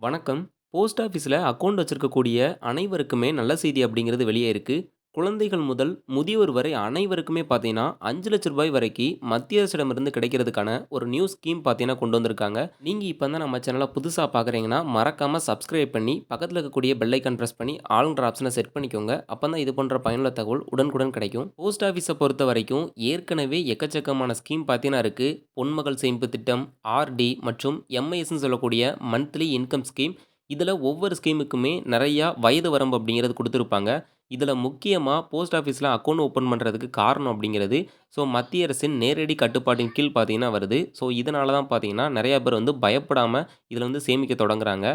வணக்கம். போஸ்ட் ஆஃபீஸ்ல அக்கவுண்ட் வச்சிருக்கக்கூடிய அனைவருக்குமே நல்ல செய்தி அப்படிங்கிறது வெளியே இருக்கு. குழந்தைகள் முதல் முதியோர் வரை அனைவருக்குமே பார்த்தீங்கன்னா, ரூ. 5,00,000 வரைக்கி மத்திய அரசிடமிருந்து கிடைக்கிறதுக்கான ஒரு நியூ ஸ்கீம் பார்த்தீங்கன்னா கொண்டு வந்திருக்காங்க. நீங்க இப்ப தான் நம்ம சேனல புதுசா பார்க்குறீங்கன்னா, மறக்காம சப்ஸ்கிரைப் பண்ணி, பக்கத்துல இருக்கக்கூடிய பெல் ஐகான் பிரஸ் பண்ணி, ஆல்ன்ற ஆப்ஷன செட் பண்ணிக்கோங்க. அப்பதான் இது போன்ற பயனுள்ள தகவல் உடனுக்குடன் கிடைக்கும். போஸ்ட் ஆஃபீஸ பொறுத்தவரைக்கும் ஏற்கனவே எக்கச்சக்கமான ஸ்கீம் பார்த்தீங்கன்னா இருக்கு. பொன்மகள் சேமிப்பு திட்டம், ஆர்டி மற்றும் எம்ஐஎஸ்ன்னு சொல்லக்கூடிய மந்த்லி இன்கம் ஸ்கீம். இதுல ஒவ்வொரு ஸ்கீமுக்குமே நெறையா வயது வரம்பு அப்படிங்கிறது குடுத்திருப்பாங்க. இதுல முக்கியமா போஸ்ட் ஆஃபீஸ்ல அக்கவுண்ட் ஓப்பன் பண்றதுக்கு காரணம் அப்படிங்கிறது, மத்திய அரசின் நேரடி கட்டுப்பாட்டின் கீழ் பார்த்தீங்கன்னா வருது. இதனால தான் பார்த்தீங்கன்னா, நெறைய பேர் வந்து பயப்படாம இதுல வந்து சேமிக்க தொடங்குறாங்க.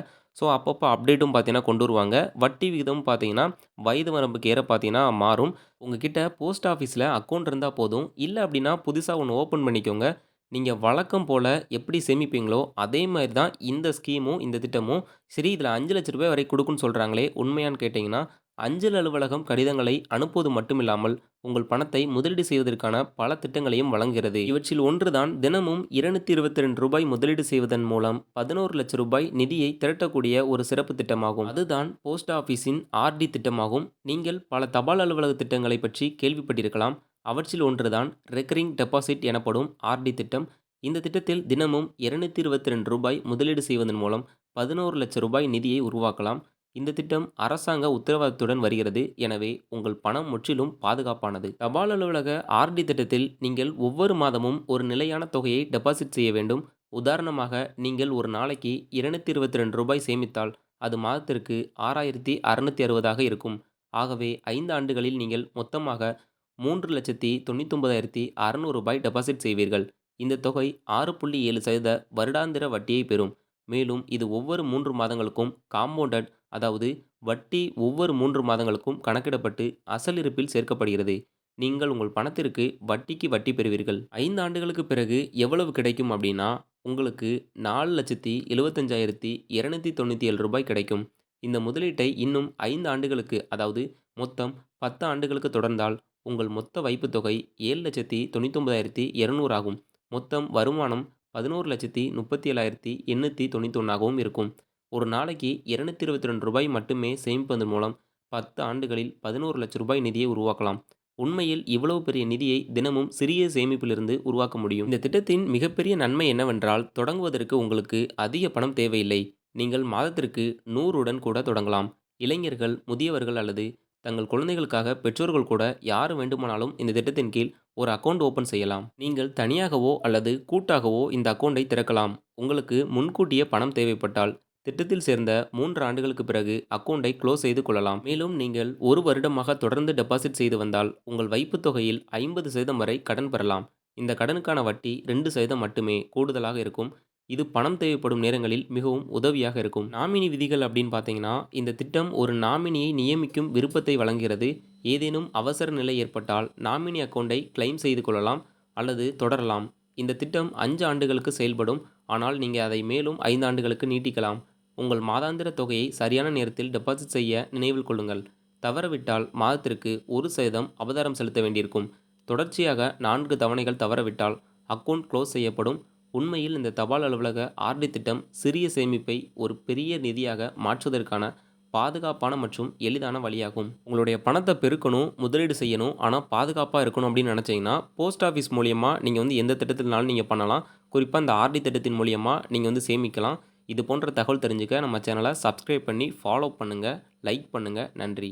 அப்பப்போ அப்டேட்டும் பார்த்தீங்கன்னா கொண்டு வருவாங்க. வட்டி விகிதமும் பார்த்தீங்கன்னா, வயது வரம்புக்கு ஏற பார்த்தீங்கன்னா மாறும். உங்ககிட்ட போஸ்ட் ஆஃபீஸ்ல அக்கவுண்ட் இருந்தா போதும். இல்ல அப்படின்னா புதுசா ஒண்ணு ஓப்பன் பண்ணிக்கோங்க. நீங்க வழக்கம் போல எப்படி சேமிப்பீங்களோ, அதே மாரி தான் இந்த ஸ்கீமும், இந்த திட்டமும். சரி, இதில ரூ. 5,00,000 வரை குடுக்கும்னு சொல்றாங்களே, உண்மையான்னு கேட்டீங்கன்னா, அஞ்சல் அலுவலகம் கடிதங்களை அனுப்புவது மட்டுமில்லாமல், உங்கள் பணத்தை முதலீடு செய்வதற்கான பல திட்டங்களையும் வழங்குகிறது. இவற்றில் ஒன்று தான் தினமும் ரூ. 222 முதலீடு செய்வதன் மூலம் ரூ. 11,00,000 நிதியை திரட்டக்கூடிய ஒரு சிறப்பு திட்டமாகும். அதுதான் போஸ்ட் ஆஃபீஸின் ஆர்டி திட்டமாகும். நீங்கள் பல தபால் அலுவலக திட்டங்களை பற்றி கேள்விப்பட்டிருக்கலாம். அவற்றில் ஒன்றுதான் ரெக்கரிங் டெபாசிட் எனப்படும் ஆர்டி திட்டம். இந்த திட்டத்தில் தினமும் ரூ. 222 முதலீடு செய்வதன் மூலம் ரூ. 11,00,000 நிதியை உருவாக்கலாம். இந்த திட்டம் அரசாங்க உத்தரவாதத்துடன் வருகிறது. எனவே உங்கள் பணம் முற்றிலும் பாதுகாப்பானது. தபால் அலுவலக ஆர்டி திட்டத்தில் நீங்கள் ஒவ்வொரு மாதமும் ஒரு நிலையான தொகையை டெபாசிட் செய்ய வேண்டும். உதாரணமாக, நீங்கள் ஒரு நாளைக்கு ரூ. 222 சேமித்தால் அது மாதத்திற்கு 6,660 இருக்கும். ஆகவே 5 ஆண்டுகளில் நீங்கள் மொத்தமாக ரூ. 3,99,600 டெபாசிட் செய்வீர்கள். இந்த தொகை 6.7% வருடாந்திர வட்டியை பெறும். மேலும் இது ஒவ்வொரு 3 மாதங்களுக்கும் காம்பவுண்டட், அதாவது வட்டி ஒவ்வொரு 3 மாதங்களுக்கும் கணக்கிடப்பட்டு அசல் இருப்பில் சேர்க்கப்படுகிறது. நீங்கள் உங்கள் பணத்திற்கு வட்டிக்கு வட்டி பெறுவீர்கள். 5 ஆண்டுகளுக்கு பிறகு எவ்வளவு கிடைக்கும் அப்படின்னா, உங்களுக்கு ரூ. 4,75,297 கிடைக்கும். இந்த முதலீட்டை இன்னும் 5 ஆண்டுகளுக்கு, அதாவது மொத்தம் 10 ஆண்டுகளுக்கு தொடர்ந்தால் உங்கள் மொத்த வைப்புத் தொகை 7,99,200 ஆகும். மொத்தம் வருமானம் ரூ. 11,37,891 இருக்கும். ஒரு நாளைக்கு ரூ. 222 மட்டுமே சேமிப்பதன் மூலம் 10 ஆண்டுகளில் ரூ. 11,00,000 நிதியை உருவாக்கலாம். உண்மையில் இவ்வளவு பெரிய நிதியை தினமும் சிறிய சேமிப்பிலிருந்து உருவாக்க முடியும். இந்த திட்டத்தின் மிகப்பெரிய நன்மை என்னவென்றால், தொடங்குவதற்கு உங்களுக்கு அதிக பணம் தேவையில்லை. நீங்கள் மாதத்திற்கு 100 கூட தொடங்கலாம். இளைஞர்கள், முதியவர்கள் அல்லது தங்கள் குழந்தைகளுக்காக பெற்றோர்கள் கூட யார் வேண்டுமானாலும் இந்த திட்டத்தின் கீழ் ஒரு அக்கவுண்ட் ஓபன் செய்யலாம். நீங்கள் தனியாகவோ அல்லது கூட்டாகவோ இந்த அக்கவுண்டை திறக்கலாம். உங்களுக்கு முன்கூட்டியே பணம் தேவைப்பட்டால், திட்டத்தில் சேர்ந்த 3 ஆண்டுகளுக்கு பிறகு அக்கவுண்டை க்ளோஸ் செய்து கொள்ளலாம். மேலும் நீங்கள் 1 வருடமாக தொடர்ந்து டெபாசிட் செய்து வந்தால், உங்கள் வைப்புத் தொகையில் 50% வரை கடன் பெறலாம். இந்த கடனுக்கான வட்டி 2% மட்டுமே கூடுதலாக இருக்கும். இது பணம் தேவைப்படும் நேரங்களில் மிகவும் உதவியாக இருக்கும். நாமினி விதிகள் அப்படின்னு பார்த்தீங்கன்னா, இந்த திட்டம் ஒரு நாமினியை நியமிக்கும் விருப்பத்தை வழங்குகிறது. ஏதேனும் அவசர நிலை ஏற்பட்டால் நாமினி அக்கவுண்டை கிளைம் செய்து கொள்ளலாம் அல்லது தொடரலாம். இந்த திட்டம் 5 ஆண்டுகளுக்கு செயல்படும். ஆனால் நீங்க அதை மேலும் 5 ஆண்டுகளுக்கு நீட்டிக்கலாம். உங்கள் மாதாந்திர தொகையை சரியான நேரத்தில் டெபாசிட் செய்ய நினைவில் கொள்ளுங்கள். தவறவிட்டால் மாதத்திற்கு 1% அபதாரம் செலுத்த வேண்டியிருக்கும். தொடர்ச்சியாக 4 தவணைகள் தவறவிட்டால் அக்கவுண்ட் க்ளோஸ் செய்யப்படும். உண்மையில் இந்த தபால் அலுவலக ஆர்டி திட்டம் சிறிய சேமிப்பை ஒரு பெரிய நிதியாக மாற்றுவதற்கான பாதுகாப்பான மற்றும் எளிதான வழியாகும். உங்களுடைய பணத்தை பெருக்கணும், முதலீடு செய்யணும், ஆனால் பாதுகாப்பாக இருக்கணும் அப்படின்னு நினச்சிங்கன்னா, போஸ்ட் ஆஃபீஸ் மூலியமா நீங்கள் வந்து எந்த திட்டத்தினாலும் நீங்கள் பண்ணலாம். குறிப்பாக இந்த ஆர்டி திட்டத்தின் மூலியமா நீங்கள் வந்து சேமிக்கலாம். இது போன்ற தகவல் தெரிஞ்சுக்க நம்ம சேனலை சப்ஸ்கிரைப் பண்ணி ஃபாலோ பண்ணுங்கள், லைக் பண்ணுங்கள். நன்றி.